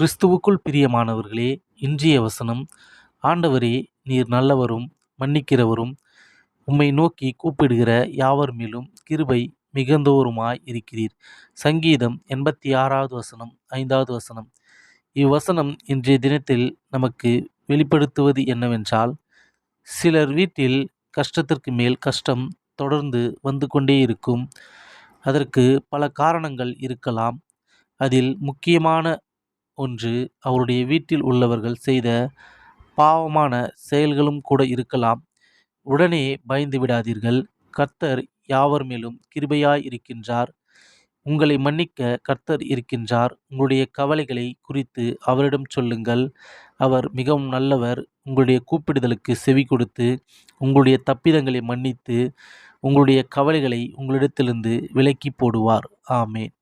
கிறிஸ்துவுக்குள் பிரியமானவர்களே, இன்றைய வசனம்: ஆண்டவரே, நீர் நல்லவரும் மன்னிக்கிறவரும், உம்மை நோக்கி கூப்பிடுகிற யாவர் மேலும் கிருபை மிகுந்தோருமாய் இருக்கிறீர். சங்கீதம் 86வது வசனம், 5வது வசனம். இவ்வசனம் இன்றைய தினத்தில் நமக்கு வெளிப்படுத்துவது என்னவென்றால், சிலர் வீட்டில் கஷ்டத்திற்கு மேல் கஷ்டம் தொடர்ந்து வந்து கொண்டே இருக்கும். அதற்கு பல காரணங்கள் இருக்கலாம். அதில் முக்கியமான ஒன்று, அவருடைய வீட்டில் உள்ளவர்கள் செய்த பாவமான செயல்களும் கூட இருக்கலாம். உடனே பயந்து விடாதீர்கள். கர்த்தர் யாவர் மேலும் கிருபையாய் இருக்கின்றார். உங்களை மன்னிக்க கர்த்தர் இருக்கின்றார். உங்களுடைய கவலைகளை குறித்து அவரிடம் சொல்லுங்கள். அவர் மிகவும் நல்லவர். உங்களுடைய கூப்பிடுதலுக்கு செவி கொடுத்து உங்களுடைய தப்பிதங்களை மன்னித்து உங்களுடைய கவலைகளை உங்களிடத்திலிருந்து விலக்கி போடுவார். ஆமென்.